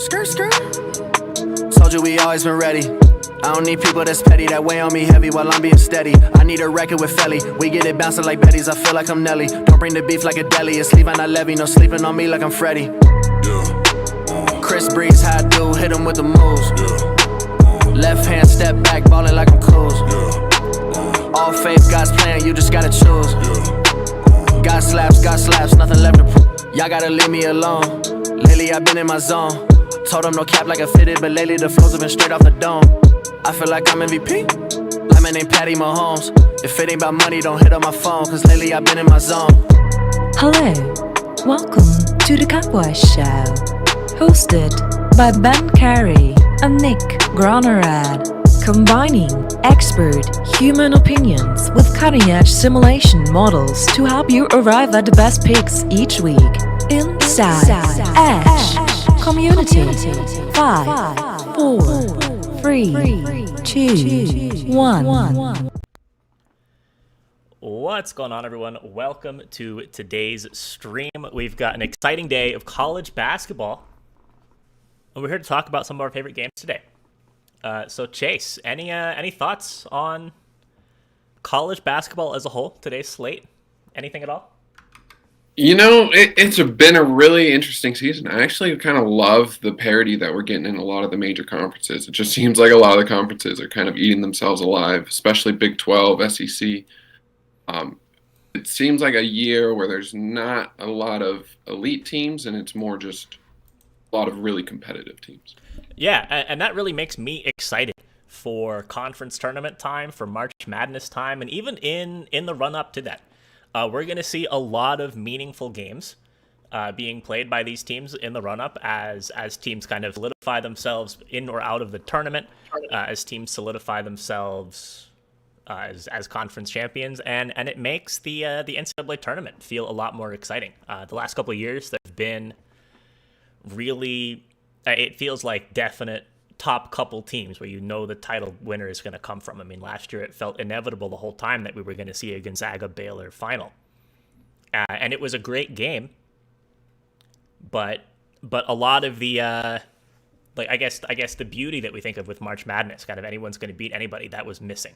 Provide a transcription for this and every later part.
Skirt, skirt. Told you we always been ready. I don't need people that's petty, that weigh on me heavy while I'm being steady. I need a record with Felly. We get it bouncing like Betty's, I feel like I'm Nelly. Don't bring the beef like a deli, it's leaving I levy. No sleeping on me like I'm Freddy. Chris Breeze, how I do, hit him with the moves. Left hand step back, ballin' like I'm Coos. All faith, God's plan, you just gotta choose. Got slaps, nothing left to prove. Y'all gotta leave me alone. Lately I've been in my zone. Told them no cap like I fitted, but lately the flows have been straight off the dome. I feel like I'm MVP, like my name Patty Mahomes. If it ain't about money, don't hit on my phone, cause lately I've been in my zone. Hello, welcome to the Cowboy Show, hosted by Ben Carey and Nick Gronerad, combining expert human opinions with cutting-edge simulation models to help you arrive at the best picks each week. Inside Edge Community. 5, 4, 3, 2, 1. What's going on, everyone? Welcome to today's stream. We've got an exciting day of college basketball, and we're here to talk about some of our favorite games today. So, Chase, any thoughts on college basketball as a whole, today's slate? Anything at all? You know, it's been a really interesting season. I actually kind of love the parity that we're getting in a lot of the major conferences. It just seems like a lot of the conferences are kind of eating themselves alive, especially Big 12, SEC. It seems like a year where there's not a lot of elite teams, and it's more just a lot of really competitive teams. Yeah, and that really makes me excited for conference tournament time, for March Madness time, and even in the run-up to that. We're going to see a lot of meaningful games being played by these teams in the run-up as teams kind of solidify themselves in or out of the tournament, as teams solidify themselves as conference champions, and it makes the NCAA tournament feel a lot more exciting. The last couple of years, there have been really, it feels like definite top couple teams where you know the title winner is going to come from. I mean, last year it felt inevitable the whole time that we were going to see a Gonzaga-Baylor final. And it was a great game, but a lot of the I guess the beauty that we think of with March Madness, kind of anyone's going to beat anybody, that was missing.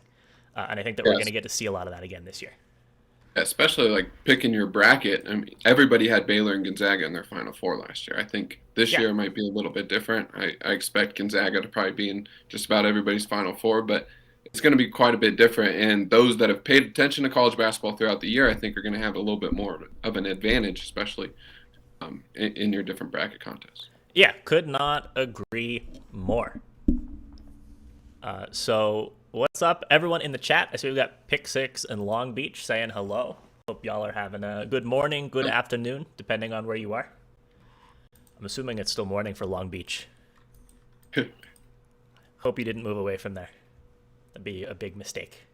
And I think that we're going to get to see a lot of that again this year. Especially like picking your bracket. I mean, everybody had Baylor and Gonzaga in their Final Four last year. I think this year might be a little bit different. I expect Gonzaga to probably be in just about everybody's Final Four, but it's going to be quite a bit different. And those that have paid attention to college basketball throughout the year, I think are going to have a little bit more of an advantage, especially in your different bracket contests. Yeah, could not agree more. So what's up, everyone in the chat? I see we've got Pick Six and Long Beach saying hello. Hope y'all are having a good morning, good afternoon, depending on where you are. I'm assuming it's still morning for Long Beach. Hope you didn't move away from there. That'd be a big mistake.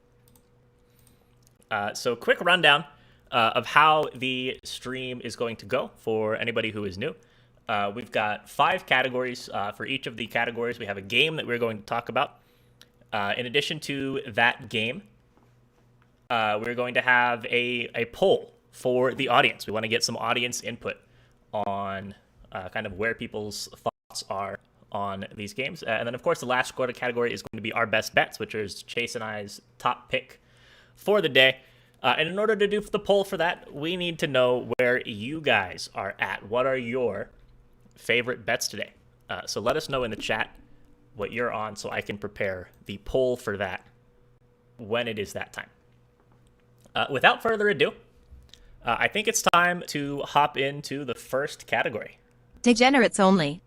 So quick rundown of how the stream is going to go for anybody who is new. We've got 5 categories. For each of the categories, we have a game that we're going to talk about. In addition to that game, we're going to have a poll for the audience. We want to get some audience input on kind of where people's thoughts are on these games. And then, of course, the last quarter category is going to be our best bets, which is Chase and I's top pick for the day. And in order to do the poll for that, we need to know where you guys are at. What are your favorite bets today? So let us know in the chat what you're on so I can prepare the poll for that when it is that time. Without further ado, I think it's time to hop into the first category. Degenerates only.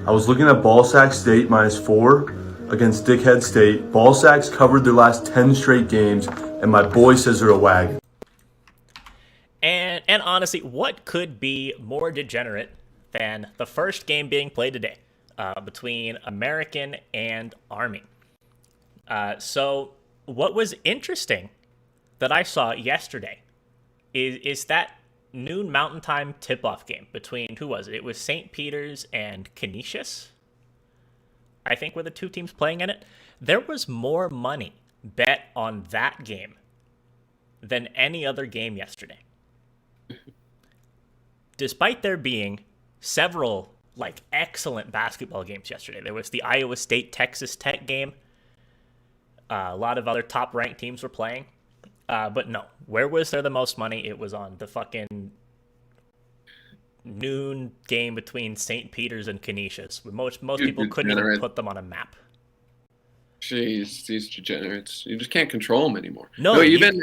I was looking at Ball-Sack State -4 against Dickhead State. Ball-Sacks covered their last 10 straight games, and my boy says they're a wagon. And honestly, what could be more degenerate than the first game being played today between American and Army? So what was interesting that I saw yesterday is that noon Mountain Time tip-off game between, who was it? It was St. Peter's and Canisius, I think, were the two teams playing in it. There was more money bet on that game than any other game yesterday. Despite there being several like excellent basketball games yesterday. There was the Iowa State Texas Tech game. A lot of other top ranked teams were playing. But no, where was there the most money? It was on the fucking noon game between St. Peter's and Canisius. Most people couldn't even put them on a map. Jeez, these degenerates. You just can't control them anymore. No, even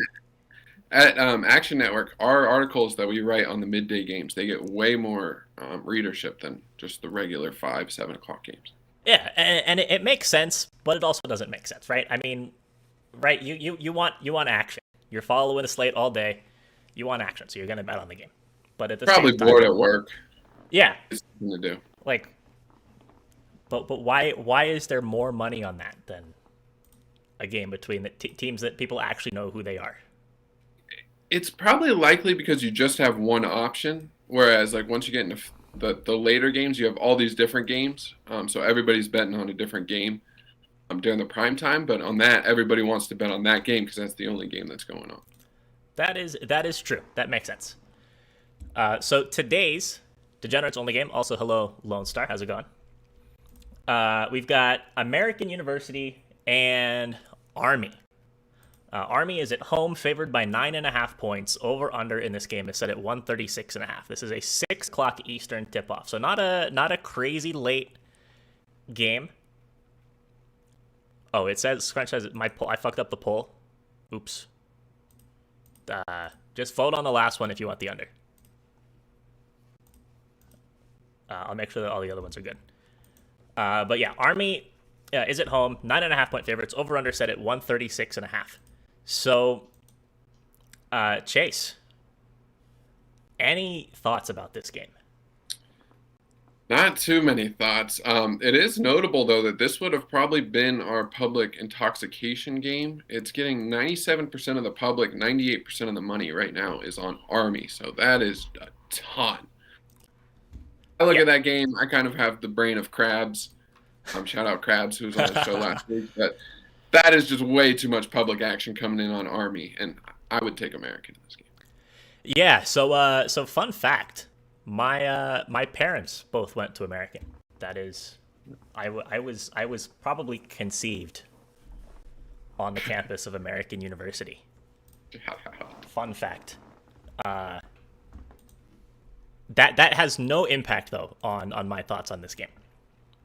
at Action Network, our articles that we write on the midday games, they get way more readership than just the regular 5, 7 o'clock games. Yeah, and it makes sense, but it also doesn't make sense, right? I mean, right? You want action. You're following the slate all day. You want action, so you're gonna bet on the game. But at the probably same time, bored at work. Yeah, it's something to do. Like, but why is there more money on that than a game between the teams that people actually know who they are? It's probably likely because you just have one option, whereas like once you get into the later games, you have all these different games. So everybody's betting on a different game during the prime time. But on that, everybody wants to bet on that game because that's the only game that's going on. That is true. That makes sense. So today's Degenerates only game. Also, hello Lone Star. How's it going? We've got American University and Army. Army is at home, favored by 9.5 points. Over under in this game is set at 136.5. This is a 6 o'clock Eastern tip-off, so not a crazy late game. Oh, it says Scrunch says my poll. I fucked up the poll. Oops. Just vote on the last one if you want the under. I'll make sure that all the other ones are good. But yeah, Army is at home, 9.5 point favorites. Over under set at 136.5. So, Chase, any thoughts about this game? Not too many thoughts. It is notable, though, that this would have probably been our public intoxication game. It's getting 97% of the public, 98% of the money right now is on Army. So that is a ton. I look at that game, I kind of have the brain of Krabs. Shout out Krabs, who was on the show last week. But that is just way too much public action coming in on Army, and I would take American in this game. Yeah, so fun fact. My parents both went to American. That is, I was probably conceived on the campus of American University. Fun fact. That has no impact though on my thoughts on this game.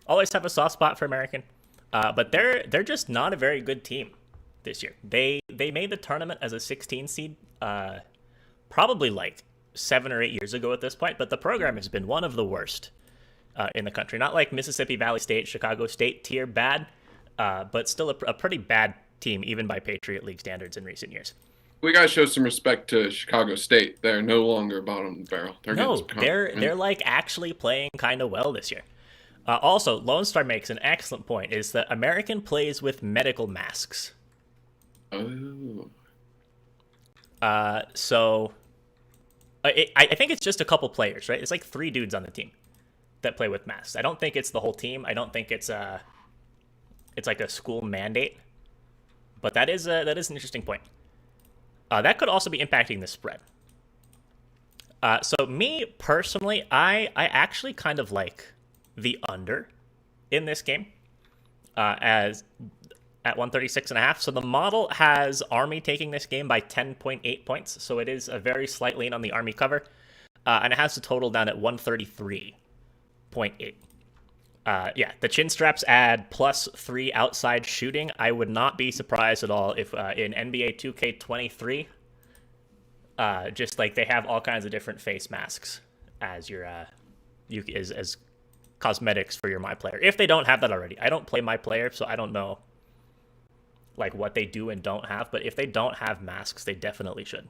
Always have a soft spot for American, but they're just not a very good team this year. They made the tournament as a 16 seed, probably like 7 or 8 years ago at this point, but the program has been one of the worst in the country. Not like Mississippi Valley State, Chicago State tier bad, but still a pretty bad team, even by Patriot League standards in recent years. We gotta show some respect to Chicago State. They're no longer bottom of the barrel. They're like actually playing kind of well this year. Also, Lone Star makes an excellent point: is that American plays with medical masks. Oh. So. I think it's just a couple players, right? It's like 3 dudes on the team that play with masks. I don't think it's the whole team. I don't think it's like a school mandate. But that is an interesting point. That could also be impacting the spread. So me personally, I actually kind of like the under in this game as at 136.5. So the model has Army taking this game by 10.8 points. So it is a very slight lean on the Army cover. And it has the total down at 133.8. Yeah, the chin straps add +3 outside shooting. I would not be surprised at all if in NBA 2K23, just like they have all kinds of different face masks as your as cosmetics for your My Player. If they don't have that already, I don't play My Player, so I don't know like what they do and don't have, but if they don't have masks, they definitely should.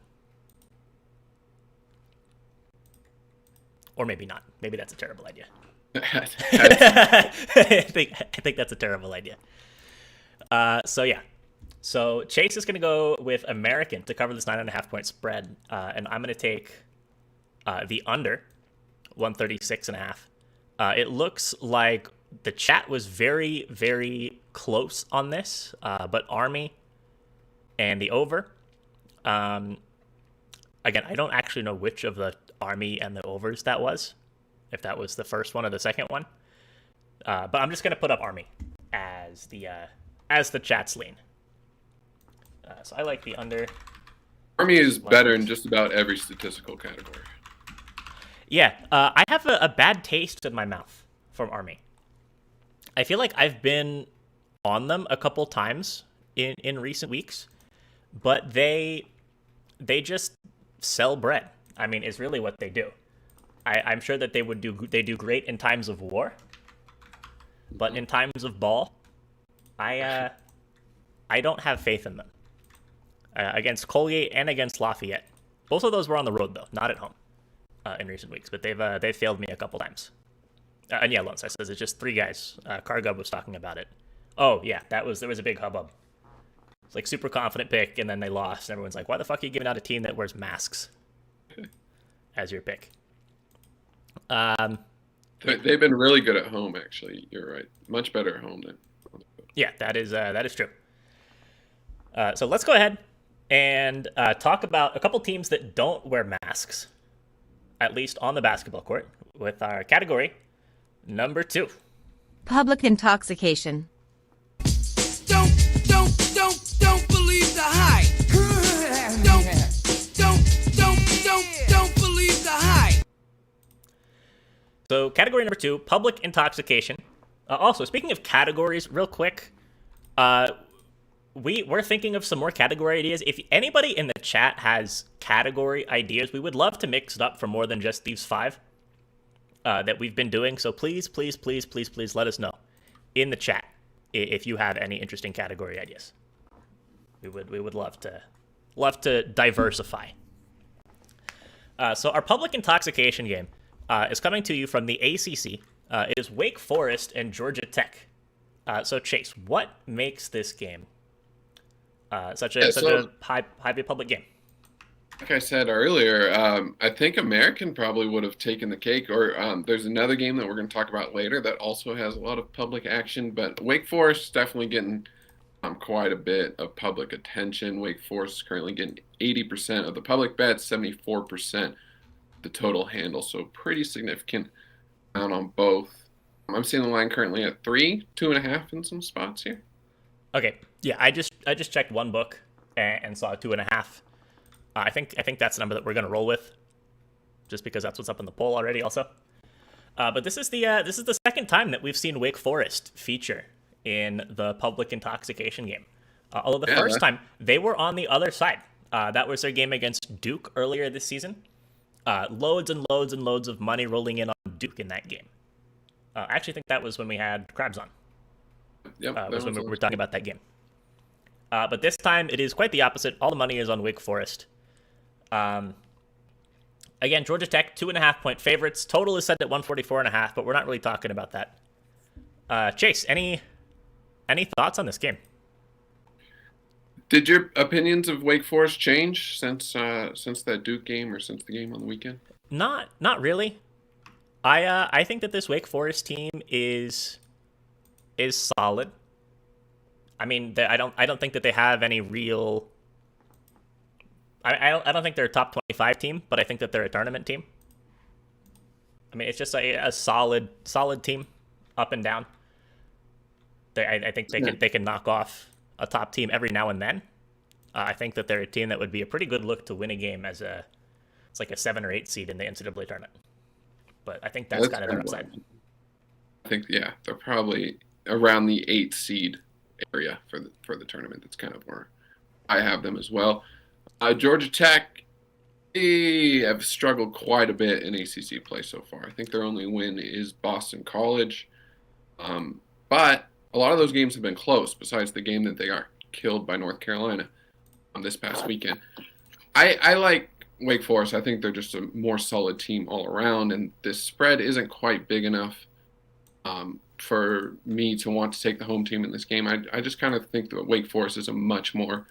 Or maybe not. Maybe that's a terrible idea. I think that's a terrible idea. So yeah. So Chase is going to go with American to cover this 9.5 point spread, and I'm going to take the under 136.5. It looks like the chat was very, very close on this, but Army and the over. Again, I don't actually know which of the Army and the overs that was. if that was the first one or the second one. But I'm just gonna put up Army as the chat's lean. So I like the under. Army is better in just about every statistical category. Yeah, I have a bad taste in my mouth from Army. I feel like I've been on them a couple times in recent weeks, but they just sell bread. I mean, is really what they do. I'm sure that they do great in times of war, but in times of ball, I don't have faith in them. Against Collier and against Lafayette, both of those were on the road though, not at home, in recent weeks. But they've failed me a couple times. And yeah, Lone Star says it's just 3 guys. Cargub was talking about it. Oh yeah, there was a big hubbub. It's like super confident pick, and then they lost. And everyone's like, "Why the fuck are you giving out a team that wears masks as your pick?" They've been really good at home, actually. You're right. Much better at home than on the road. Yeah, that is true. So let's go ahead and talk about a couple teams that don't wear masks, at least on the basketball court, with our category number 2. Public intoxication. Don't believe the hype. Don't believe the hype. So category number 2, public intoxication. Also, speaking of categories, real quick, we're thinking of some more category ideas. If anybody in the chat has category ideas, we would love to mix it up for more than just these 5 that we've been doing. So please let us know in the chat if you have any interesting category ideas. We would love to diversify. So our public intoxication game is coming to you from the ACC. It is Wake Forest and Georgia Tech. So Chase, what makes this game such a high public game? Like I said earlier, I think American probably would have taken the cake. Or there's another game that we're going to talk about later that also has a lot of public action. But Wake Forest is definitely getting quite a bit of public attention. Wake Forest is currently getting 80% of the public bets, 74% the total handle. So pretty significant amount on both. I'm seeing the line currently at 3, 2.5 in some spots here. Okay, yeah, I just checked one book and saw 2.5. I think that's the number that we're gonna roll with, just because that's what's up in the poll already. Also, but this is the second time that we've seen Wake Forest feature in the public intoxication game. Although the first time they were on the other side. That was their game against Duke earlier this season. Loads and loads of money rolling in on Duke in that game. I actually think that was when we had Krabs on. Yep, was when we were talking about that game. But this time it is quite the opposite. All the money is on Wake Forest. Again, Georgia Tech 2.5-point favorites. Total is set at 144.5, but we're not really talking about that. Chase, any thoughts on this game? Did your opinions of Wake Forest change since that Duke game or since the game on the weekend? Not really. I think that this Wake Forest team is solid. I mean, I don't think that they have any real. I don't think they're a top 25 team, but I think that they're a tournament team. I mean, it's just a solid team, up and down. I think they can knock off a top team every now and then. I think that they're a team that would be a pretty good look to win a game it's like a 7 or 8 seed in the NCAA tournament. But I think that's kind of their upside. I think they're probably around the 8 seed area for the tournament. That's kind of where I have them as well. Georgia Tech, they have struggled quite a bit in ACC play so far. I think their only win is Boston College. But a lot of those games have been close, besides the game that they are killed by North Carolina this past weekend. I like Wake Forest. I think they're just a more solid team all around, and this spread isn't quite big enough for me to want to take the home team in this game. I just kind of think that Wake Forest is a much more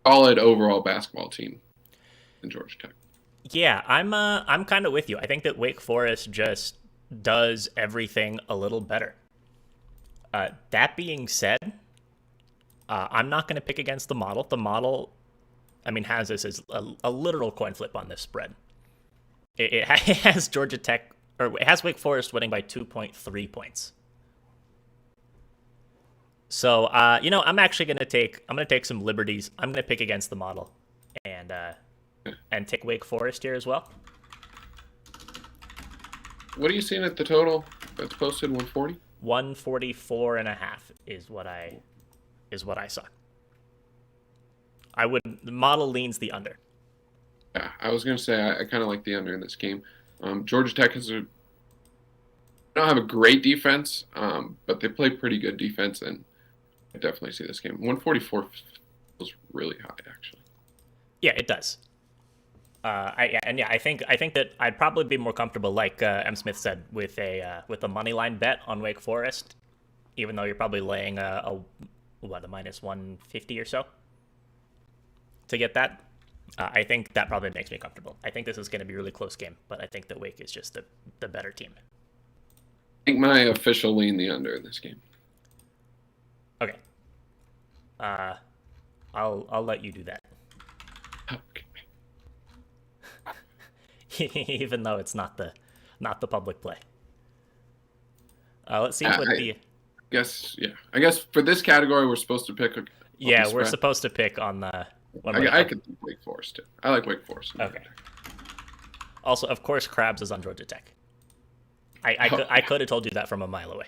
solid overall basketball team than Georgia Tech. Yeah, I'm kind of with you. I think that Wake Forest just does everything a little better. That being said, I'm not going to pick against the model. The model, I mean, has this as a literal coin flip on this spread. It has Georgia Tech or it has Wake Forest winning by 2.3 points. So, I'm actually going to take some liberties. I'm going to pick against the model and take Wake Forest here as well. What are you seeing at the total that's posted? 140? 144.5 is what I saw. The model leans the under. Yeah, I was going to say I kind of like the under in this game. Georgia Tech don't have a great defense, but they play pretty good defense, and I definitely see this game. 144 feels really high, actually. Yeah, it does. I think that I'd probably be more comfortable, like M. Smith said, with a money line bet on Wake Forest, even though you're probably laying a minus 150 or so to get that. I think that probably makes me comfortable. I think this is going to be a really close game, but I think that Wake is just the better team. I think my official lean the under in this game. Okay. I'll let you do that. Okay. Even though it's not the public play. Let's see I guess for this category we're supposed to pick. We're supposed to pick on the. I could pick Wake Forest too. I like Wake Forest. Okay. Also, of course, Krabs is on Georgia Tech. I could have told you that from a mile away.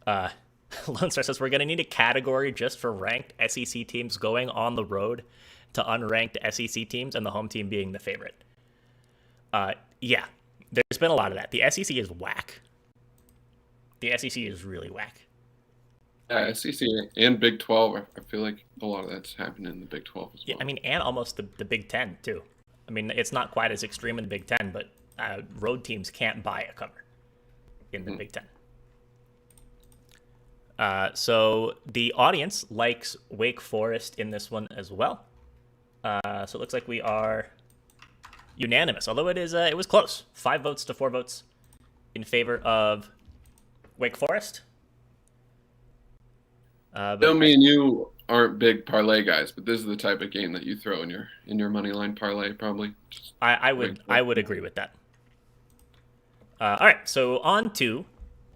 Lone Star says we're going to need a category just for ranked SEC teams going on the road to unranked SEC teams and the home team being the favorite. Yeah, there's been a lot of that. The SEC is whack. The SEC is really whack. Yeah, SEC and Big 12, I feel like a lot of that's happened in the Big 12 as well. Yeah, I mean, and almost the Big 10 too. I mean, it's not quite as extreme in the Big 10, but road teams can't buy a cover in the Big 10. So the audience likes Wake Forest in this one as well. So it looks like we are unanimous, although it was close. 5 votes to 4 votes in favor of Wake Forest. Me and you aren't big parlay guys, but this is the type of game that you throw in your money line parlay, probably. I would agree with that. All right, so on to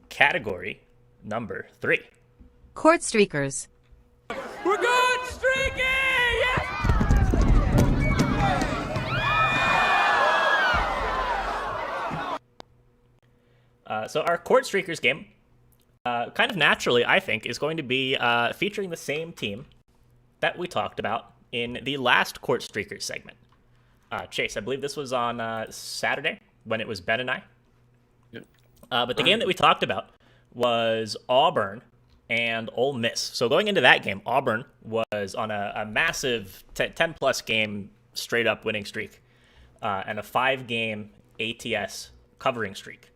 category number 3. Court streakers. We're good streaking! Yes! So our Court Streakers game, kind of naturally, I think, is going to be featuring the same team that we talked about in the last Court Streakers segment. Chase, I believe this was on Saturday when it was Ben and I. Yep. But the game that we talked about was Auburn and Ole Miss. So going into that game, Auburn was on a massive 10-plus game straight-up winning streak and a 5-game ATS covering streak.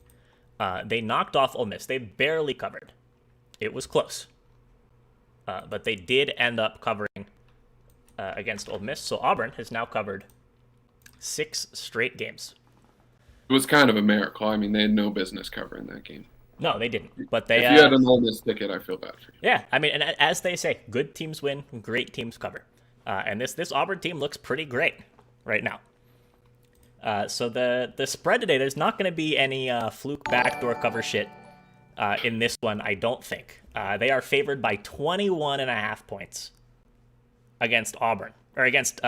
They knocked off Ole Miss. They barely covered. It was close. But they did end up covering against Ole Miss. So Auburn has now covered 6 straight games. It was kind of a miracle. I mean, they had no business covering that game. No, they didn't. But they. If you had an Ole Miss ticket, I feel bad for you. Yeah, I mean, and as they say, good teams win, great teams cover. And this Auburn team looks pretty great right now. So the spread today, there's not going to be any fluke backdoor cover shit in this one, I don't think. They are favored by 21.5 points against Auburn, or against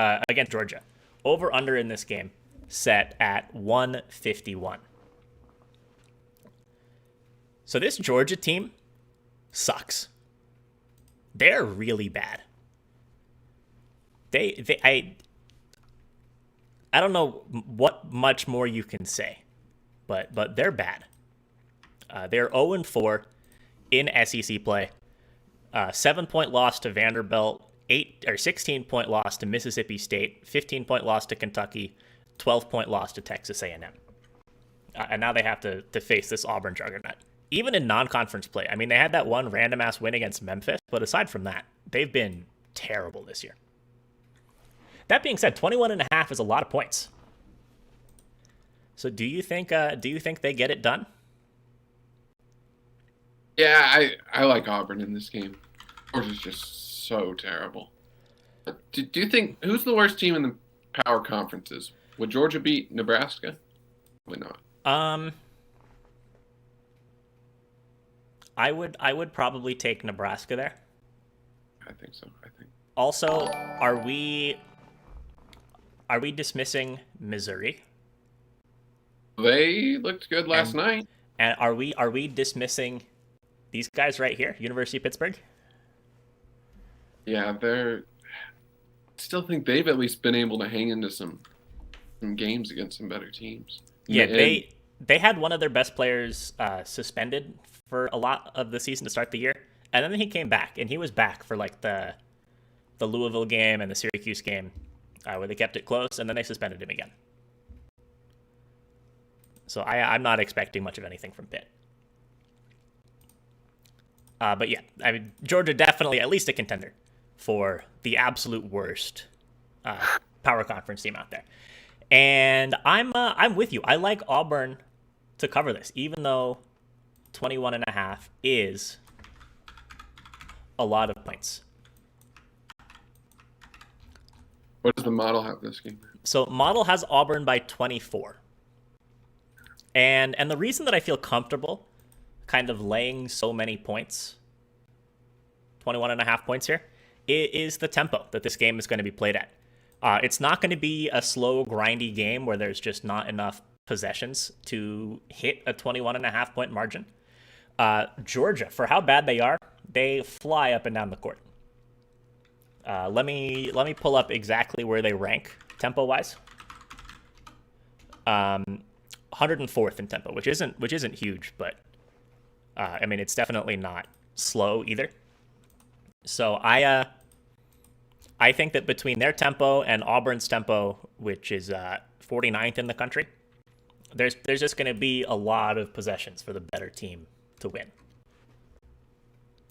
Georgia. Over under in this game set at 151. So this Georgia team sucks. They're really bad. I don't know what much more you can say, but they're bad. They're 0-4 in SEC play. 7-point loss to Vanderbilt, 16-point loss to Mississippi State, 15-point loss to Kentucky, 12-point loss to Texas A&M. And now they have to face this Auburn juggernaut. Even in non-conference play, I mean, they had that one random-ass win against Memphis, but aside from that, they've been terrible this year. That being said, 21.5 is a lot of points. So do you think they get it done? Yeah, I like Auburn in this game. Georgia's just so terrible. Do you think who's the worst team in power conferences. Would Georgia beat Nebraska? Probably not. I would probably take Nebraska there. I think so. Also, are we dismissing Missouri? They looked good last night. And are we dismissing these guys right here, University of Pittsburgh? Yeah, I still think they've at least been able to hang into some games against some better teams. Yeah, they had one of their best players suspended for a lot of the season to start the year, and then he came back, and he was back for like the Louisville game and the Syracuse game, where they kept it close, and then they suspended him again. So I'm not expecting much of anything from Pitt. But yeah, I mean, Georgia definitely at least a contender for the absolute worst power conference team out there. And I'm with you. I like Auburn to cover this, even though 21.5 is a lot of points. What does the model have this game? So model has Auburn by 24. And the reason that I feel comfortable kind of laying so many points, 21.5 points here, is the tempo that this game is going to be played at. It's not going to be a slow, grindy game where there's just not enough possessions to hit a 21.5 point margin. Georgia, for how bad they are, they fly up and down the court. Let me pull up exactly where they rank tempo-wise. 104th in tempo, which isn't huge, but I mean, it's definitely not slow either. So I think that between their tempo and Auburn's tempo, which is 49th in the country, there's just going to be a lot of possessions for the better team to win.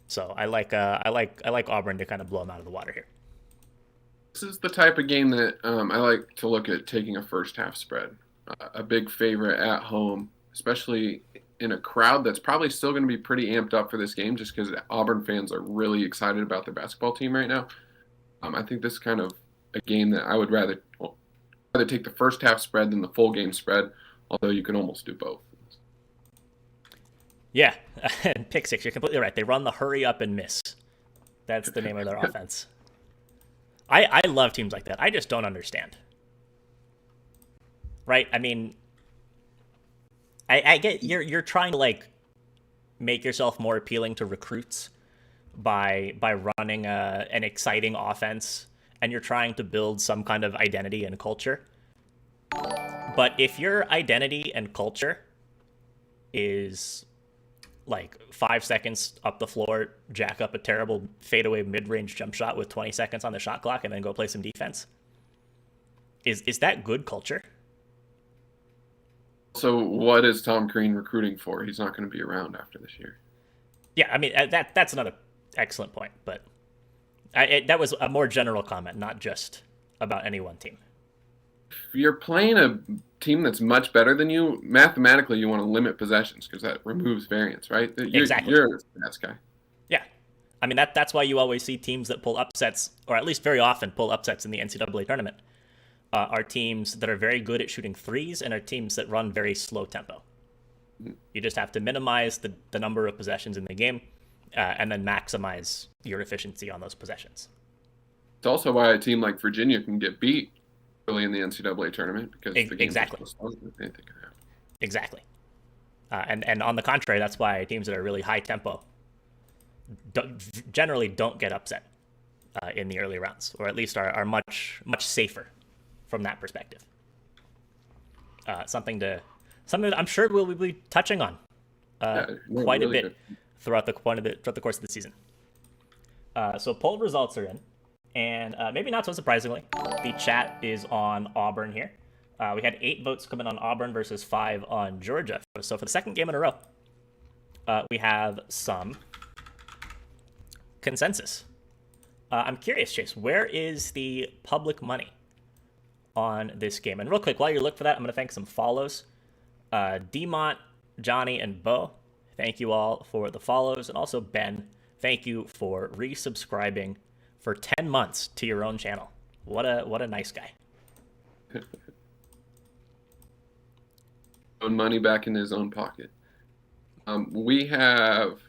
So I like Auburn to kind of blow them out of the water here. This is the type of game that I like to look at taking a first half spread. A big favorite at home, especially in a crowd that's probably still going to be pretty amped up for this game just because Auburn fans are really excited about their basketball team right now. I think this is kind of a game that I would rather take the first half spread than the full game spread, although you can almost do both. Yeah, pick six. You're completely right. They run the hurry up and miss. That's the name of their offense. I love teams like that. I just don't understand. Right? I mean, I get you're trying to like make yourself more appealing to recruits by running an exciting offense, and you're trying to build some kind of identity and culture. But if your identity and culture is like 5 seconds up the floor, jack up a terrible fadeaway mid-range jump shot with 20 seconds on the shot clock, and then go play some defense, is that good culture? So what is Tom Crean recruiting for? He's not going to be around after this year. Yeah, I mean, that's another excellent point, but that was a more general comment, not just about any one team. If you're playing a team that's much better than you, mathematically you want to limit possessions because that removes variance, right? Exactly. You're that guy. Yeah. I mean, that's why you always see teams that pull upsets, or at least very often pull upsets in the NCAA tournament, are teams that are very good at shooting threes and are teams that run very slow tempo. You just have to minimize the number of possessions in the game and then maximize your efficiency on those possessions. It's also why a team like Virginia can get beat early in the NCAA tournament because the game's exactly. so slow, anything can happen. Exactly. And on the contrary, that's why teams that are really high tempo generally don't get upset in the early rounds, or at least are much safer from that perspective. Something that I'm sure we'll be touching on quite really a bit throughout the course of the season. So poll results are in, and maybe not so surprisingly, the chat is on Auburn here. We had 8 votes come in on Auburn versus 5 on Georgia. So for the second game in a row, we have some consensus. I'm curious, Chase, where is the public money on this game? And real quick, while you look for that, I'm going to thank some follows. Demont, Johnny, and Bo, thank you all for the follows. And also Ben, thank you for resubscribing for 10 months to your own channel. What a nice guy. Own money back in his own pocket. We have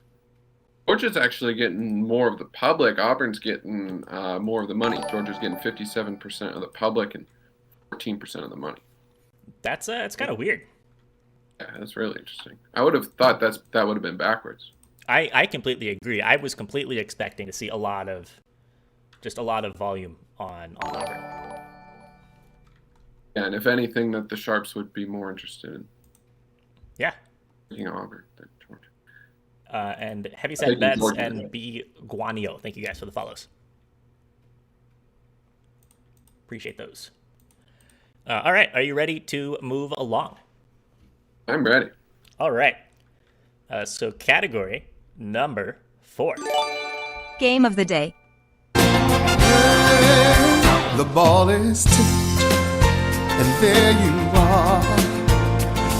Georgia's actually getting more of the public. Auburn's getting more of the money. Georgia's getting 57% of the public and 14% of the money. It's kind of weird. Yeah, that's really interesting. I would have thought that would have been backwards. I completely agree. I was completely expecting to see a lot of volume on Auburn. Yeah, and if anything, that the Sharps would be more interested in. Yeah. Taking Auburn than Georgia. And Heavyset Bets and B Guanio. Thank you guys for the follows. Appreciate those. All right, are you ready to move along? I'm ready. All right. So category number 4. Game of the day. The ball is tipped, and there you are.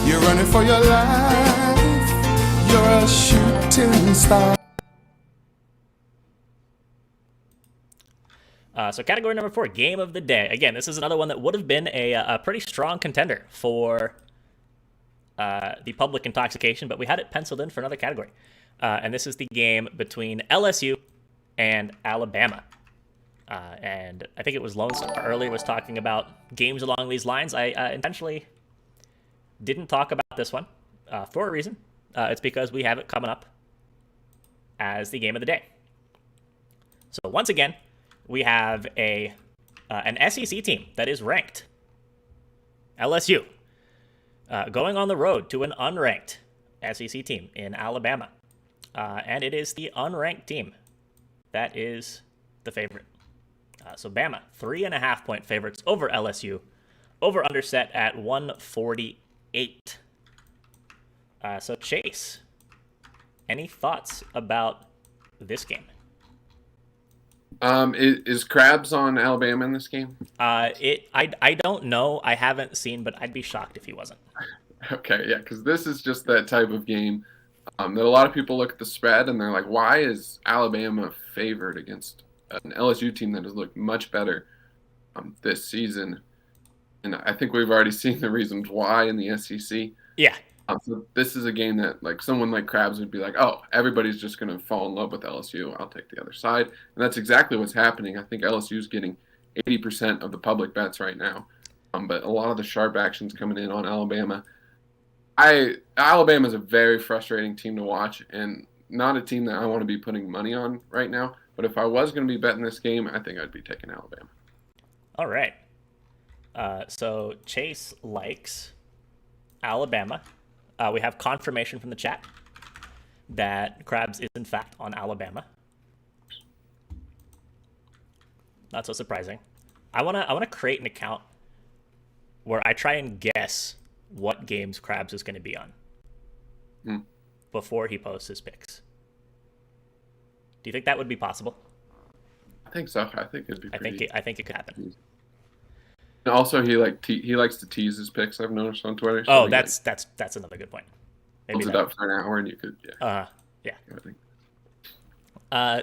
You're running for your life. You're a shooting star. So category number 4, game of the day. Again, this is another one that would have been a pretty strong contender for the public intoxication, but we had it penciled in for another category. And this is the game between LSU and Alabama. And I think it was Lone Star earlier was talking about games along these lines. I intentionally didn't talk about this one for a reason. It's because we have it coming up as the game of the day. So once again, we have an SEC team that is ranked, LSU, going on the road to an unranked SEC team in Alabama. And it is the unranked team that is the favorite. So Bama, 3.5-point favorites over LSU. Over under set at 148. So Chase, any thoughts about this game? Is Krabs on Alabama in this game? I don't know. I haven't seen, but I'd be shocked if he wasn't. Okay, yeah, because this is just that type of game that a lot of people look at the spread and they're like, why is Alabama favored against an LSU team that has looked much better this season? And I think we've already seen the reasons why in the SEC. Yeah. So this is a game that like someone like Krabs would be like, oh, everybody's just going to fall in love with LSU. I'll take the other side. And that's exactly what's happening. I think LSU is getting 80% of the public bets right now. But a lot of the sharp action's coming in on Alabama. Alabama is a very frustrating team to watch and not a team that I want to be putting money on right now. But if I was going to be betting this game, I think I'd be taking Alabama. All right. So Chase likes Alabama. We have confirmation from the chat that Krabs is in fact on Alabama. Not so surprising. I wanna create an account where I try and guess what games Krabs is going to be on before he posts his picks. Do you think that would be possible? I think so. I think it'd be. I think it could happen. And also, he likes to tease his picks. I've noticed on Twitter. So that's another good point. Maybe holds it up for an hour, and you could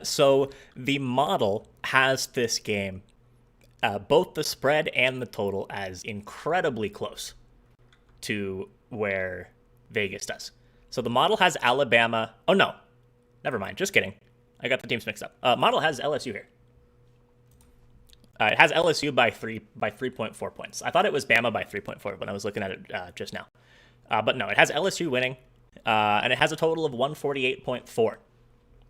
So the model has this game, both the spread and the total, as incredibly close to where Vegas does. So the model has Alabama. Oh no, never mind. Just kidding. I got the teams mixed up. Model has LSU here. It has LSU by 3.4 points. I thought it was Bama by 3.4 when I was looking at it just now. But no, it has LSU winning, and it has a total of 148.4.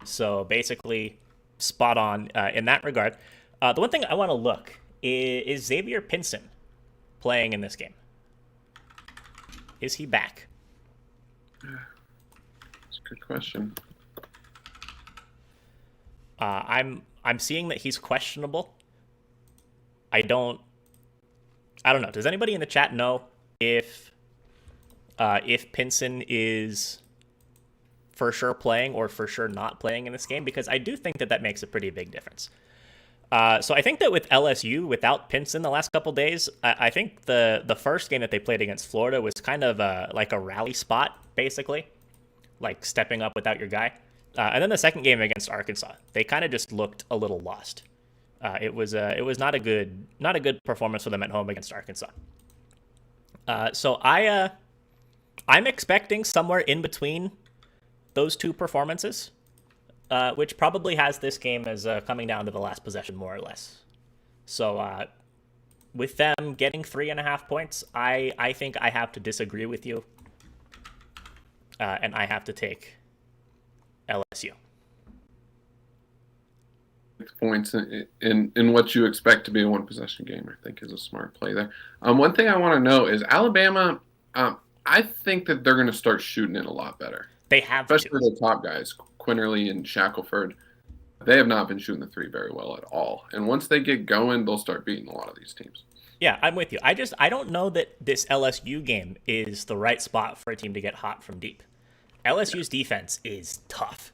So basically spot on in that regard. The one thing I want to look is Xavier Pinson playing in this game. Is he back? That's a good question. I'm seeing that he's questionable. I don't know. Does anybody in the chat know if Pinson is for sure playing or for sure not playing in this game? Because I do think that makes a pretty big difference. So I think that with LSU, without Pinson the last couple days, I think the first game that they played against Florida was kind of like a rally spot, basically, like stepping up without your guy. And then the second game against Arkansas, they kind of just looked a little lost. It was not a good performance for them at home against Arkansas. So I'm expecting somewhere in between those two performances, which probably has this game as coming down to the last possession more or less. So with them getting 3.5 points, I think I have to disagree with you, and I have to take LSU. Points in what you expect to be a one possession game, I think, is a smart play there. One thing I want to know is Alabama. I think that they're going to start shooting it a lot better. They have, especially the top guys, Quinterly and Shackelford. They have not been shooting the three very well at all. And once they get going, they'll start beating a lot of these teams. Yeah, I'm with you. I don't know that this LSU game is the right spot for a team to get hot from deep. LSU's defense is tough.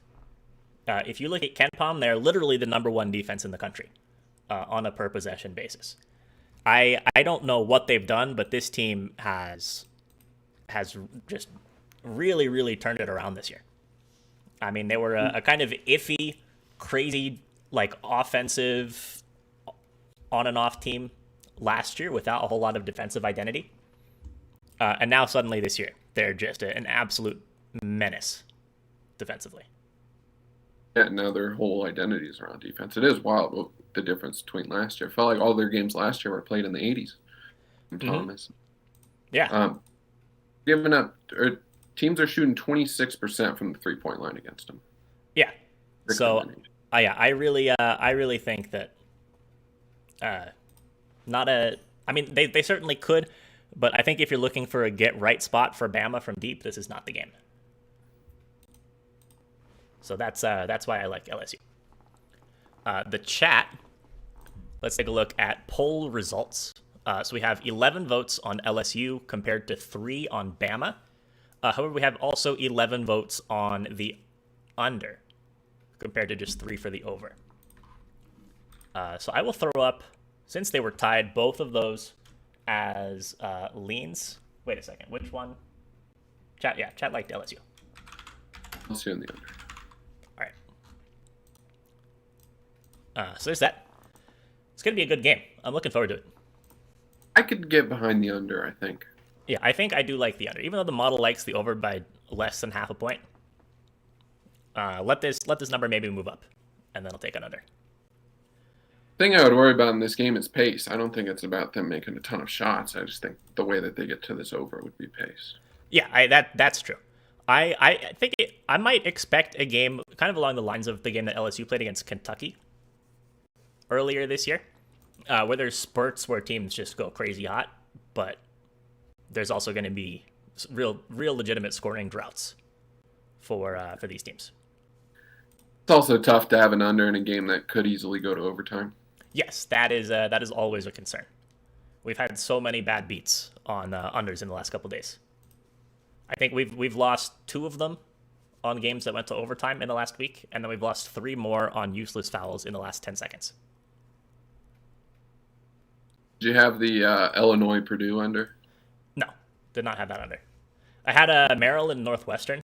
If you look at KenPom, they're literally the number one defense in the country on a per possession basis. I don't know what they've done, but this team has just really, really turned it around this year. I mean, they were a kind of iffy, crazy, like offensive on and off team last year without a whole lot of defensive identity. And now suddenly this year, they're just an absolute menace defensively. Yeah, now their whole identity is around defense. It is wild the difference between last year. I felt like all their games last year were played in the 80s. Thomas. Yeah. Giving up, teams are shooting 26% from the 3-point line against them. Yeah. So, I really think that I mean, they certainly could, but I think if you're looking for a get right spot for Bama from deep, this is not the game. So that's why I like LSU. The chat, let's take a look at poll results. So we have 11 votes on LSU compared to 3 on Bama. However, we have also 11 votes on the under compared to just 3 for the over. So I will throw up, since they were tied, both of those as leans. Wait a second, which one? Chat liked LSU. LSU in the under. All right. So there's that. It's going to be a good game. I'm looking forward to it. I could get behind the under, I think. Yeah, I think I do like the under. Even though the model likes the over by less than half a point, let this number maybe move up, and then I'll take an under. The thing I would worry about in this game is pace. I don't think it's about them making a ton of shots. I just think the way that they get to this over would be pace. Yeah, that's true. I think I might expect a game kind of along the lines of the game that LSU played against Kentucky earlier this year, where there's spurts where teams just go crazy hot, but there's also going to be real legitimate scoring droughts for these teams. It's also tough to have an under in a game that could easily go to overtime. Yes, that is always a concern. We've had so many bad beats on unders in the last couple days. I think we've lost 2 of them on games that went to overtime in the last week, and then we've lost 3 more on useless fouls in the last 10 seconds. Did you have the Illinois-Purdue under? No, did not have that under. I had Maryland Northwestern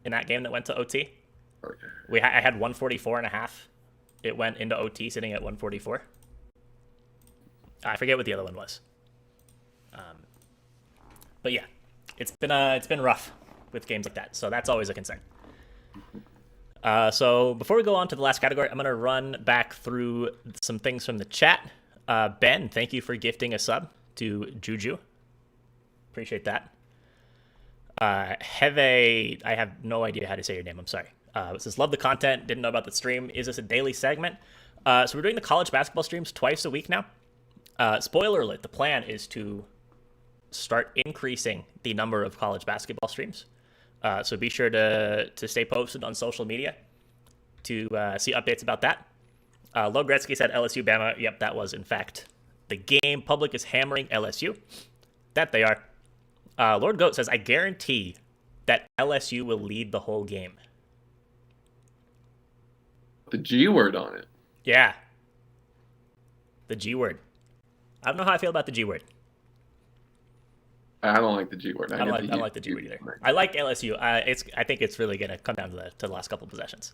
in that game that went to OT. Okay. I had 144.5. It went into OT sitting at 144. I forget what the other one was. But yeah, it's been rough with games like that, so that's always a concern. So before we go on to the last category, I'm going to run back through some things from the chat. Ben, thank you for gifting a sub to Juju. Appreciate that. Heve, I have no idea how to say your name. I'm sorry. It says, love the content. Didn't know about the stream. Is this a daily segment? So we're doing the college basketball streams twice a week now. Spoiler alert, the plan is to start increasing the number of college basketball streams. So be sure to stay posted on social media to see updates about that. Low Gretzky said LSU Bama. Yep, that was in fact the game. Public is hammering LSU. That they are. Lord Goat says, I guarantee that LSU will lead the whole game. The G word on it. Yeah. The G word. I don't know how I feel about the G word. I don't like the G word. I don't like the G word either. I like LSU. I think it's really going to come down to the last couple of possessions.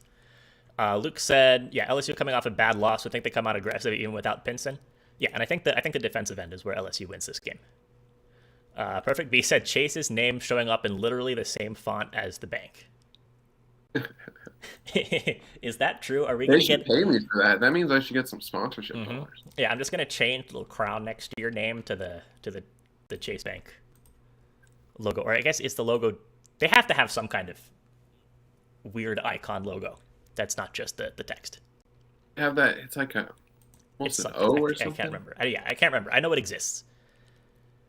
Luke said, yeah, LSU coming off a bad loss. So I think they come out aggressive even without Pinson. Yeah, and I think the defensive end is where LSU wins this game. Perfect B said Chase's name showing up in literally the same font as the bank. Is that true? Are we They going to should get pay me for that. That means I should get some sponsorship dollars. Yeah, I'm just going to change the little crown next to your name to the Chase Bank logo. Or I guess it's the logo. They have to have some kind of weird icon logo. That's not just the text. Have that. It's like a It's an something. O or I something. can't remember. I can't remember. I know it exists.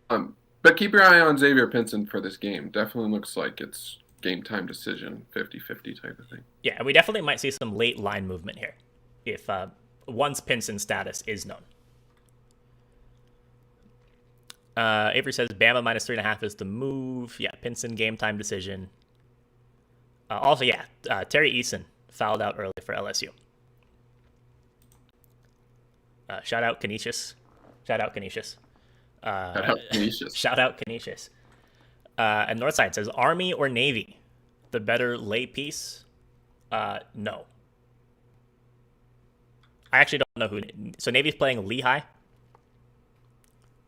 But keep your eye on Xavier Pinson for this game. Definitely looks like it's game time decision, 50-50 type of thing. Yeah, and we definitely might see some late line movement here if once Pinson's status is known. Avery says Bama minus 3.5 is the move. Yeah, Pinson game time decision. Also, yeah, Terry Eason fouled out early for LSU. Shout out Canisius. Shout out Canisius. Shout out Canisius. And Northside says Army or Navy, the better lay piece. No. I actually don't know who. So Navy's playing Lehigh.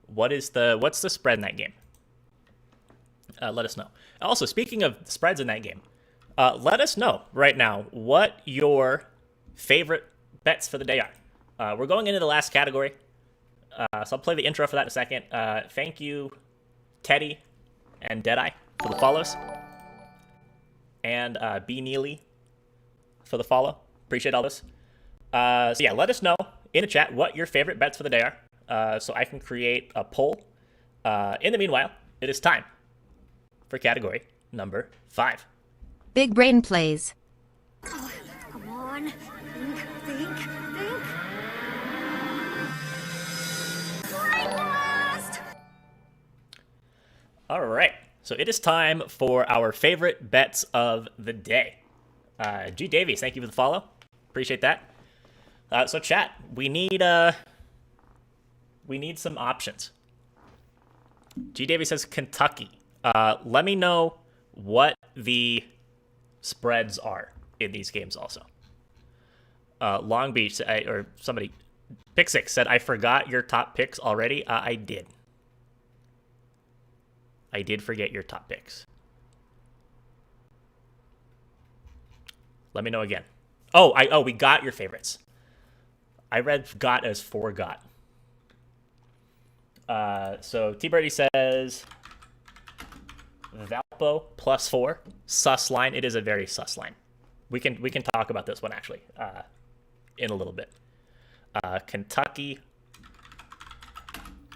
What's the spread in that game? Let us know. Also, speaking of spreads in that game, let us know right now what your favorite bets for the day are. We're going into the last category, so I'll play the intro for that in a second. Thank you, Teddy and Deadeye for the follows, and B Neely for the follow. Appreciate all this. So yeah, let us know in the chat what your favorite bets for the day are, so I can create a poll. In the meanwhile, it is time for category number 5. Big brain plays. Come on. Think. Brain blast! All right, so it is time for our favorite bets of the day. G Davies, thank you for the follow. Appreciate that. So chat, we need some options. G Davies says Kentucky. Let me know what the spreads are in these games also. Long Beach, or somebody, Pick 6 said, I forgot your top picks already. I did. I did forget your top picks. Let me know again. We got your favorites. I read got as forgot. So T Birdie says Valpo +4 sus line. It is a very sus line. We can talk about this one actually in a little bit. Kentucky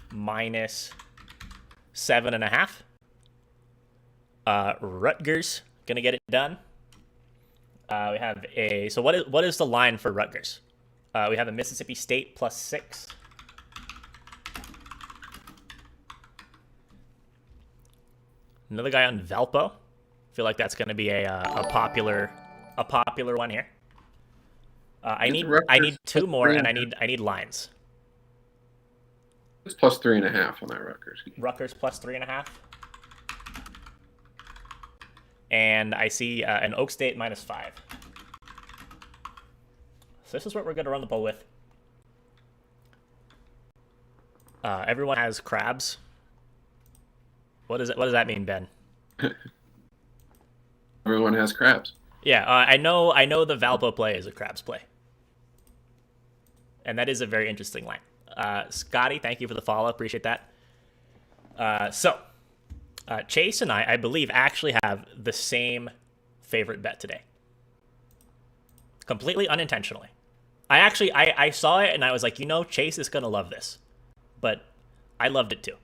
-7.5. Rutgers gonna get it done. We have what is the line for Rutgers? We have a Mississippi State +6. Another guy on Valpo. Feel like that's going to be a popular one here. I need two more, and I need lines. It's +3.5 on that Rutgers. Rutgers +3.5. And I see an Oak State -5. So this is what we're going to run the poll with. Everyone has crabs. What does that mean, Ben? Everyone has crabs. Yeah, I know the Valpo play is a crabs play. And that is a very interesting line. Scotty, thank you for the follow. Appreciate that. Chase and I believe, actually have the same favorite bet today. Completely unintentionally. I saw it and I was like, Chase is going to love this. But I loved it too.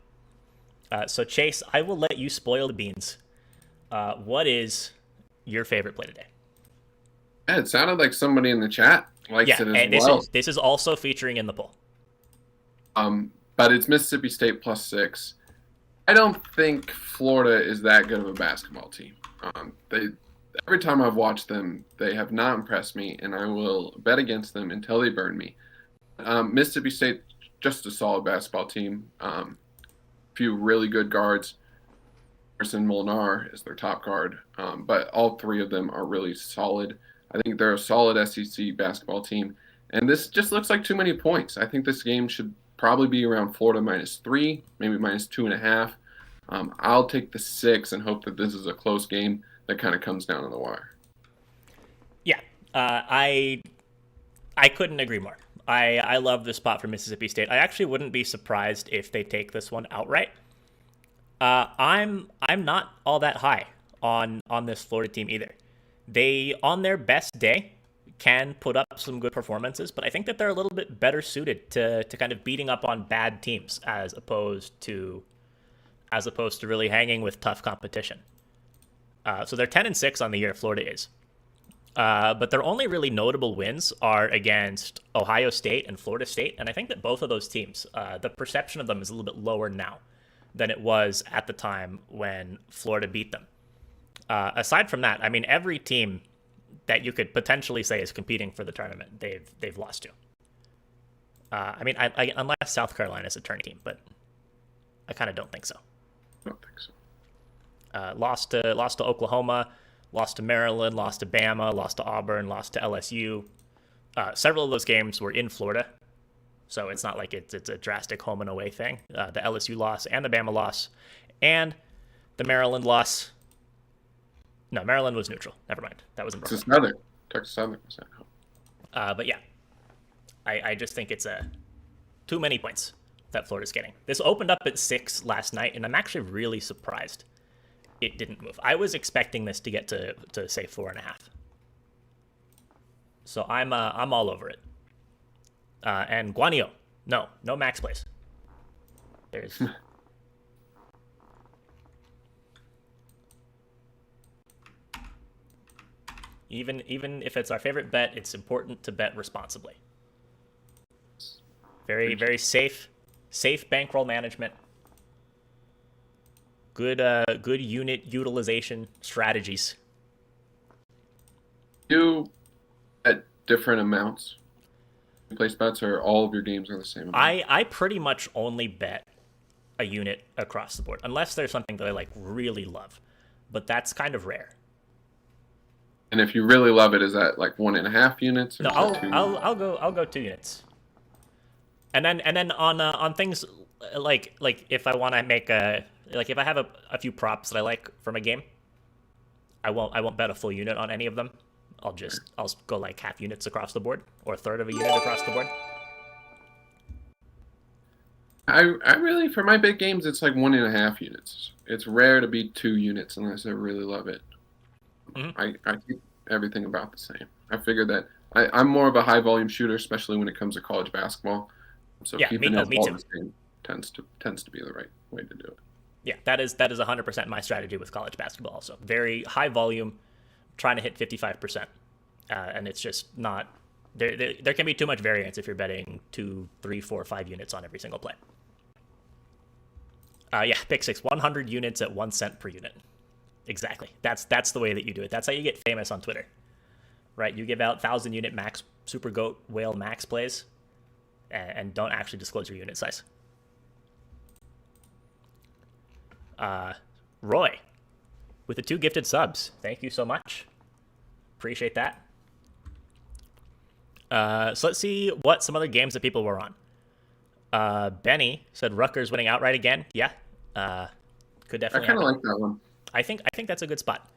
So Chase, I will let you spoil the beans. What is your favorite play today? Yeah, it sounded like somebody in the chat likes it as and well. This is also featuring in the poll. But it's Mississippi State +6. I don't think Florida is that good of a basketball team. Every time I've watched them, they have not impressed me, and I will bet against them until they burn me. Mississippi State, just a solid basketball team. Few really good guards. Emerson Molnar is their top guard, but all three of them are really solid. I think they're a solid SEC basketball team. And this just looks like too many points. I think this game should probably be around Florida -3, maybe -2.5. I'll take the 6 and hope that this is a close game that kind of comes down to the wire. Yeah, I couldn't agree more. I love this spot for Mississippi State. I actually wouldn't be surprised if they take this one outright. I'm not all that high on this Florida team either. They, on their best day, can put up some good performances, but I think that they're a little bit better suited to kind of beating up on bad teams as opposed to really hanging with tough competition. So they're 10-6 on the year, Florida is. But their only really notable wins are against Ohio State and Florida State, and I think that both of those teams, the perception of them is a little bit lower now than it was at the time when Florida beat them. Aside from that, I mean, every team that you could potentially say is competing for the tournament, they've lost to. I mean, I unless South Carolina is a tourney team, but I kind of don't think so. I don't think so. Lost to Oklahoma, lost to Maryland, lost to Bama, lost to Auburn, lost to LSU. Several of those games were in Florida, so it's not like it's a drastic home and away thing. The LSU loss and the Bama loss and the Maryland loss. No, Maryland was neutral. Never mind. That was in Brooklyn. Texas Southern was at home. But yeah, I just think it's too many points that Florida's getting. This opened up at 6 last night, and I'm actually really surprised it didn't move. I was expecting this to get to say 4.5. So I'm all over it. And Guanyo, no max plays. There's even if it's our favorite bet, it's important to bet responsibly. Very, very safe bankroll management. Good unit utilization strategies. You at different amounts. You place bets, or all of your games are the same amount? I pretty much only bet a unit across the board, unless there's something that I really love, but that's kind of rare. And if you really love it, is that 1.5 units? Or No, I'll I'll go 2 units. And then on things like if I want to make if I have a few props that I like from a game, I won't bet a full unit on any of them. I'll go half units across the board, or a third of a unit across the board. I really, for my big games, it's 1.5 units. It's rare to beat 2 units unless I really love it. Mm-hmm. I keep everything about the same. I figured that I'm more of a high volume shooter, especially when it comes to college basketball. So yeah, keeping it all too. the same tends to be the right way to do it. Yeah, that is 100% my strategy with college basketball. Also, very high volume, trying to hit 55%, and it's just not there can be too much variance if you're betting 2, 3, 4, 5 units on every single play. Yeah, pick 6, 100 units at 1 cent per unit. Exactly. That's the way that you do it. That's how you get famous on Twitter, right? You give out 1,000 unit max super goat whale max plays, and don't actually disclose your unit size. Roy, with the 2 gifted subs, thank you so much. Appreciate that. So let's see what some other games that people were on. Benny said Rutgers winning outright again. Yeah, could definitely. I kind of happen. like that one. I think that's a good spot.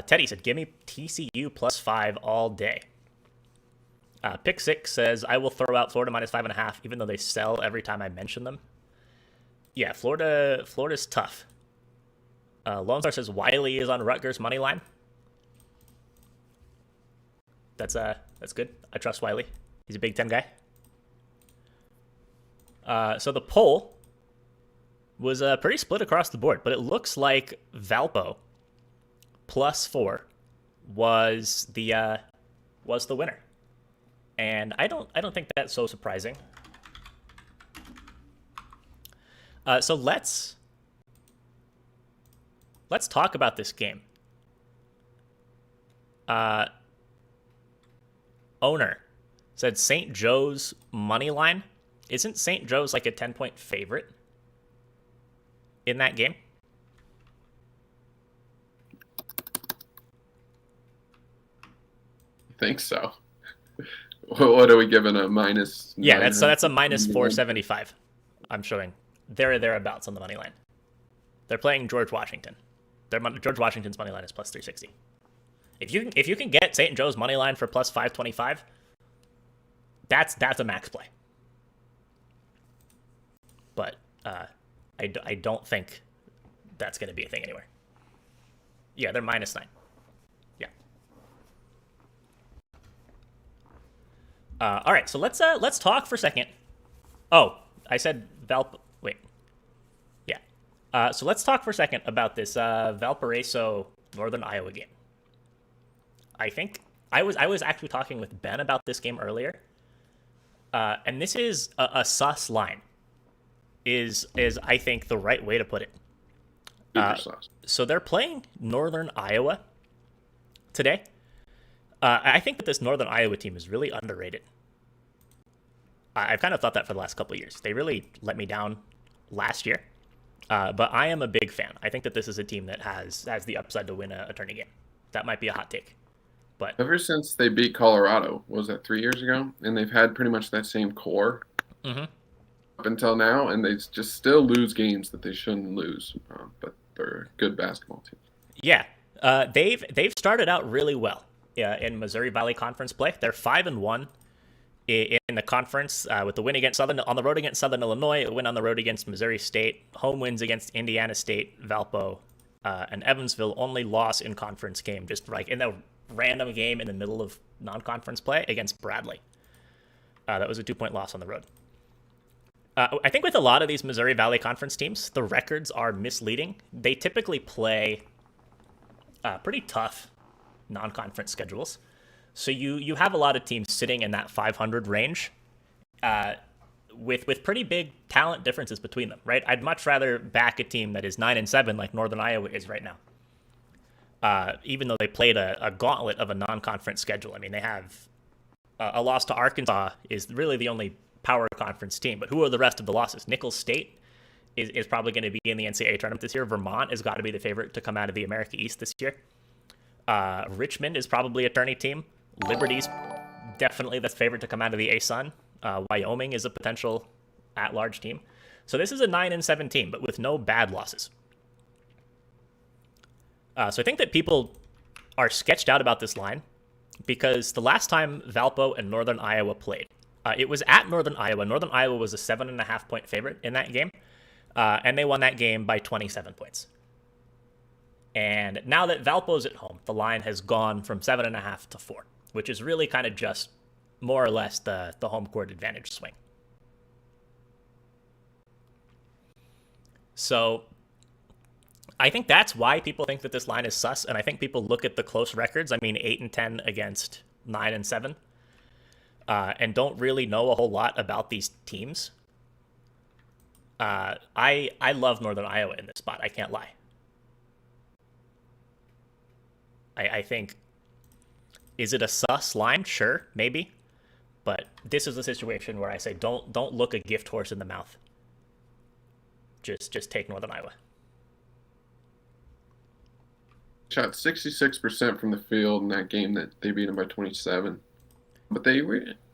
Teddy said, give me TCU +5 all day. Pick 6 says, I will throw out Florida -5.5, even though they sell every time I mention them. Yeah, Florida's tough. Lone Star says Wiley is on Rutgers money line. That's good. I trust Wiley. He's a Big Ten guy. So the poll was pretty split across the board, but it looks like Valpo +4 was the winner, and I don't think that's so surprising. So let's talk about this game. Owner said St. Joe's money line. Isn't St. Joe's like a 10-point favorite in that game? think so. What are we giving a minus? Yeah, that's a minus 475. I'm showing there or thereabouts on the money line. They're playing George Washington. George Washington's money line is plus 360. If you can get St. Joe's money line for plus 525, that's a max play. But I don't think that's going to be a thing anywhere. Yeah, they're minus 9. Yeah. All right, so let's talk for a second. Oh, I said Wait. Yeah. So let's talk for a second about this Valparaiso Northern Iowa game. I think I was actually talking with Ben about this game earlier, and this is a sus line. Is I think the right way to put it. So they're playing Northern Iowa today. I think that this Northern Iowa team is really underrated. I've kind of thought that for the last couple of years. They really let me down last year, but I am a big fan. I think that this is a team that has the upside to win a tourney game. That might be a hot take, but ever since they beat Colorado, what was that 3 years ago? And they've had pretty much that same core up until now, and they just still lose games that they shouldn't lose. But they're a good basketball team. Yeah, they've started out really well in Missouri Valley Conference play. They're 5-1 in the conference with the win against on the road against Southern Illinois, a win on the road against Missouri State, home wins against Indiana State, Valpo, and Evansville. Only loss in conference game, just like in a random game in the middle of non-conference play against Bradley. That was a 2-point loss on the road. I think with a lot of these Missouri Valley Conference teams, the records are misleading. They typically play pretty tough non-conference schedules. So you have a lot of teams sitting in that 500 range with pretty big talent differences between them, right? I'd much rather back a team that is 9-7 like Northern Iowa is right now. Even though they played a gauntlet of a non-conference schedule. I mean, they have a loss to Arkansas is really the only power conference team. But who are the rest of the losses? Nicholls State is probably going to be in the NCAA tournament this year. Vermont has got to be the favorite to come out of the America East this year. Richmond is probably a tourney team. Liberty's definitely the favorite to come out of the ASUN. Wyoming is a potential at-large team. So this is a 9-7 team, but with no bad losses. So I think that people are sketched out about this line because the last time Valpo and Northern Iowa played, it was at Northern Iowa. Northern Iowa was a 7.5-point favorite in that game, and they won that game by 27 points. And now that Valpo's at home, the line has gone from 7.5 to 4, which is really kind of just more or less the home court advantage swing. So I think that's why people think that this line is sus, and I think people look at the close records. I mean, 8-10 against 9-7, and don't really know a whole lot about these teams. I love Northern Iowa in this spot. I can't lie. I think, is it a sus line? Sure, maybe. But this is a situation where I say don't look a gift horse in the mouth. Just take Northern Iowa. Shot 66% from the field in that game that they beat them by 27. But they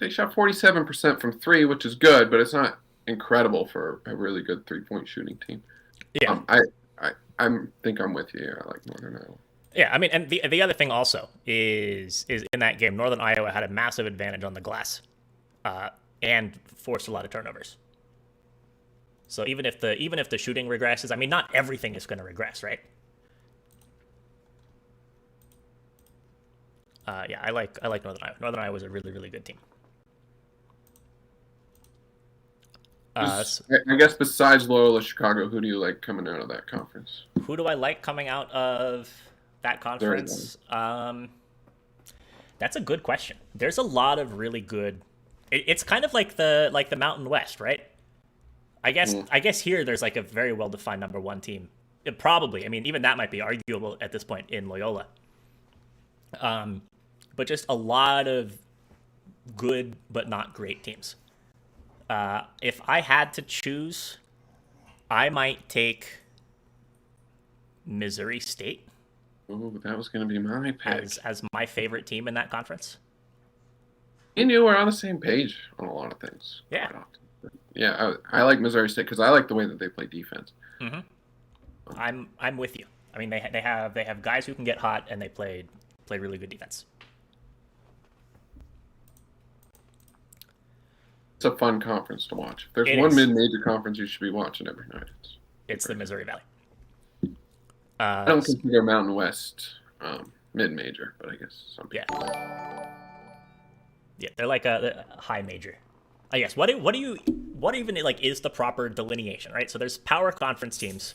shot 47% from three, which is good, but it's not incredible for a really good three-point shooting team. Yeah. I think I'm with you here. I like Northern Iowa. Yeah, I mean, and the other thing also is in that game, Northern Iowa had a massive advantage on the glass, and forced a lot of turnovers. So even if the shooting regresses, I mean, not everything is going to regress, right? Yeah, I like Northern Iowa. Northern Iowa is a really, really good team. I guess besides Loyola Chicago, who do you like coming out of that conference? Who do I like coming out of that conference? That's a good question. There's a lot of really good. It's kind of like the Mountain West, right? I guess here there's like a very well defined number one team. Probably, I mean, even that might be arguable at this point in Loyola. But just a lot of good but not great teams. If I had to choose, I might take Missouri State. Oh, that was going to be my pick. As my favorite team in that conference. and you are on the same page on a lot of things. Yeah. Quite often. Yeah, I like Missouri State because I like the way that they play defense. Mm-hmm. I'm with you. I mean, they have guys who can get hot, and they play really good defense. It's a fun conference to watch. If there's It one is. mid-major conference you should be watching every night. It's the Missouri Valley. I don't consider Mountain West mid-major, but I guess some people. Yeah, they're like a high major. I guess. What even like is the proper delineation, right? So there's power conference teams.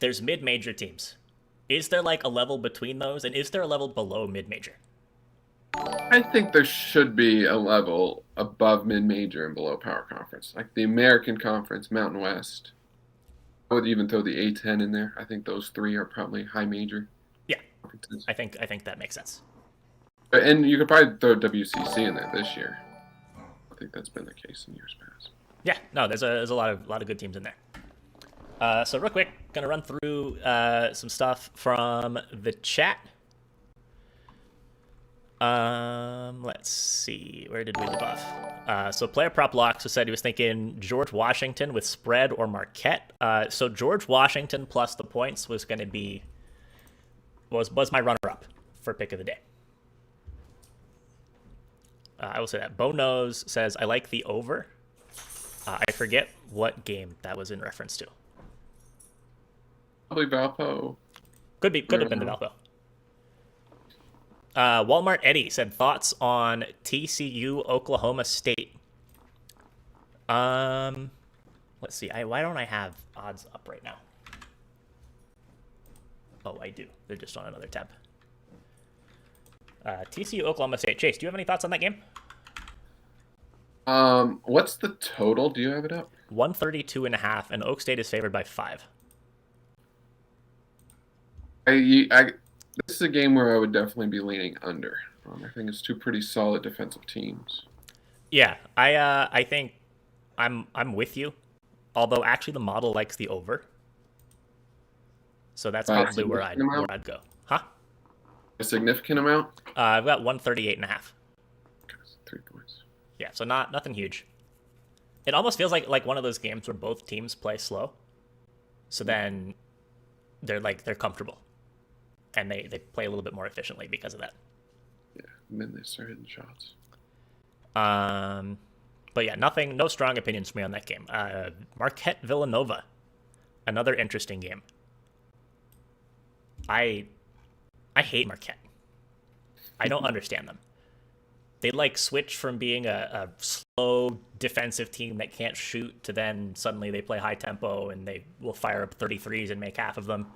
There's mid-major teams. Is there like a level between those, and is there a level below mid-major? I think there should be a level above mid-major and below power conference, like the American Conference, Mountain West. I would even throw the A10 in there. I think those three are probably high major. Yeah, I think that makes sense. And you could probably throw WCC in there this year. I think that's been the case in years past. Yeah, no, there's a lot of good teams in there. So real quick, gonna run through some stuff from the chat. Let's see, where did we leave off? So player prop locks said he was thinking George Washington with spread or Marquette. So George Washington plus the points was going to be was my runner up for pick of the day. I will say that. Bo Knows says I like the over. I forget what game that was in reference to. Probably Valpo. Could have been the Valpo. Walmart Eddie said thoughts on TCU Oklahoma State. Let's see. Why don't I have odds up right now? Oh, I do. They're just on another tab. TCU Oklahoma State. Chase, do you have any thoughts on that game? What's the total? Do you have it up? 132.5, and Oak State is favored by 5. This is a game where I would definitely be leaning under. I think it's two pretty solid defensive teams. Yeah, I think I'm with you. Although actually the model likes the over, so that's probably where I'd go. Huh? A significant amount? I've got 138.5. Okay, 3 points. Yeah, so nothing huge. It almost feels like one of those games where both teams play slow, so then they're comfortable, and they play a little bit more efficiently because of that. Yeah, and then they start hitting shots. But yeah, no strong opinions for me on that game. Marquette Villanova, another interesting game. I hate Marquette. I don't understand them. They switch from being a slow defensive team that can't shoot to then suddenly they play high tempo and they will fire up 33s and make half of them.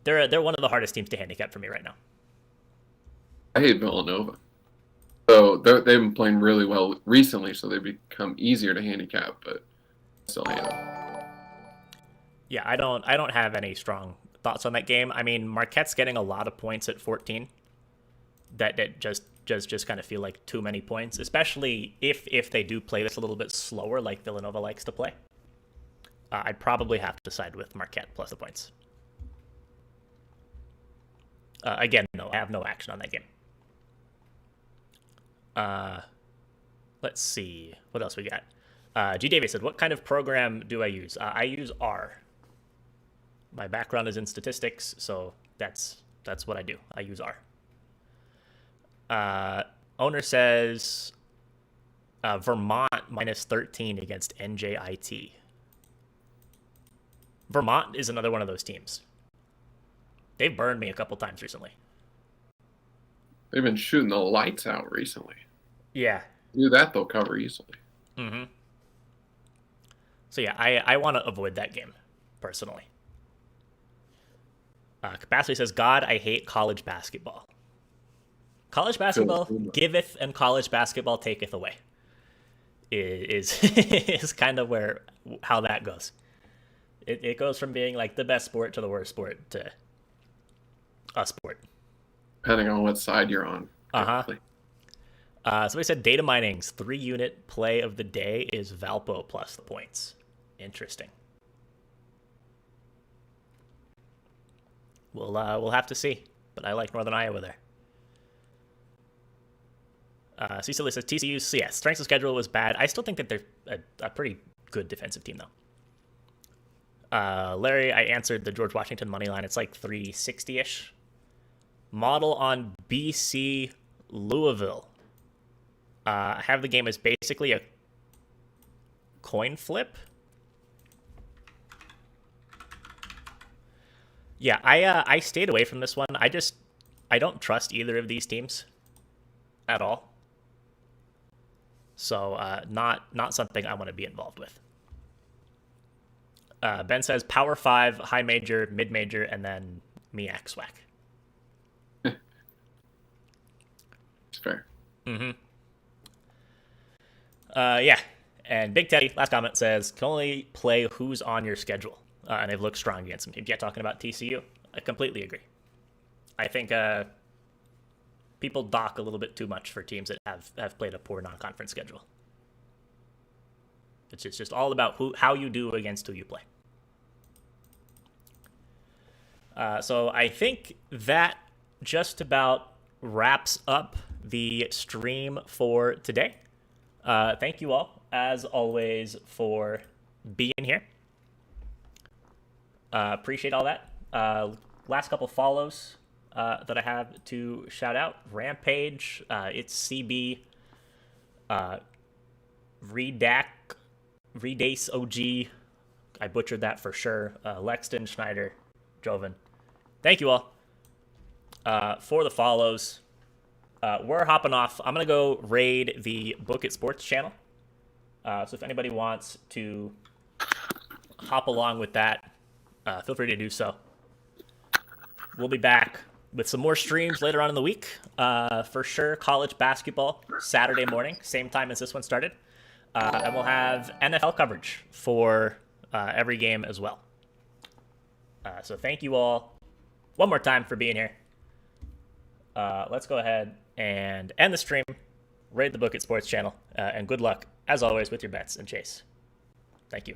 They're one of the hardest teams to handicap for me right now. I hate Villanova. So they've been playing really well recently, so they've become easier to handicap, but I still hate them. Yeah, I don't have any strong thoughts on that game. I mean, Marquette's getting a lot of points at 14. That just kind of feel like too many points, especially if they do play this a little bit slower like Villanova likes to play. I'd probably have to side with Marquette plus the points. Again, no, I have no action on that game. Let's see. What else we got? G. Davis said, what kind of program do I use? I use R. My background is in statistics, so that's what I do. I use R. Owner says Vermont minus 13 against NJIT. Vermont is another one of those teams. They've burned me a couple times recently. They've been shooting the lights out recently. Yeah. Do that, they'll cover easily. Mm-hmm. So yeah, I want to avoid that game, personally. Capacity says, God, I hate college basketball. College basketball giveth and college basketball taketh away. Is kind of how that goes. It goes from being like the best sport to the worst sport to a sport. Depending on what side you're on. So we said data mining's 3-unit play of the day is Valpo plus the points. Interesting. We'll have to see, but I like Northern Iowa there. Cecily says TCU's strength of schedule was bad. I still think that they're a pretty good defensive team, though. Larry, I answered the George Washington money line. It's like 360-ish. Model on BC Louisville. I have the game as basically a coin flip. Yeah, I stayed away from this one. I don't trust either of these teams at all. So not something I want to be involved with. Ben says Power 5, high major, mid major, and then MEAC SWAC. It's fair. Mm-hmm. Yeah. And Big Teddy, last comment, says, can only play who's on your schedule. And they've looked strong against some teams. Yeah, talking about TCU. I completely agree. I think people dock a little bit too much for teams that have played a poor non-conference schedule. It's just all about how you do against who you play. So I think that just about wraps up the stream for today. Thank you all, as always, for being here. Appreciate all that. Last couple follows that I have to shout out. Rampage, it's CB, Redace OG. I butchered that for sure. Lexton, Schneider, Joven. Thank you all for the follows. We're hopping off. I'm going to go raid the Book It Sports channel. So if anybody wants to hop along with that, feel free to do so. We'll be back with some more streams later on in the week. For sure, college basketball, Saturday morning, same time as this one started. And we'll have NFL coverage for every game as well. So thank you all one more time for being here. Let's go ahead and end the stream, raid the Book It Sports channel, and good luck, as always, with your bets and chase. Thank you.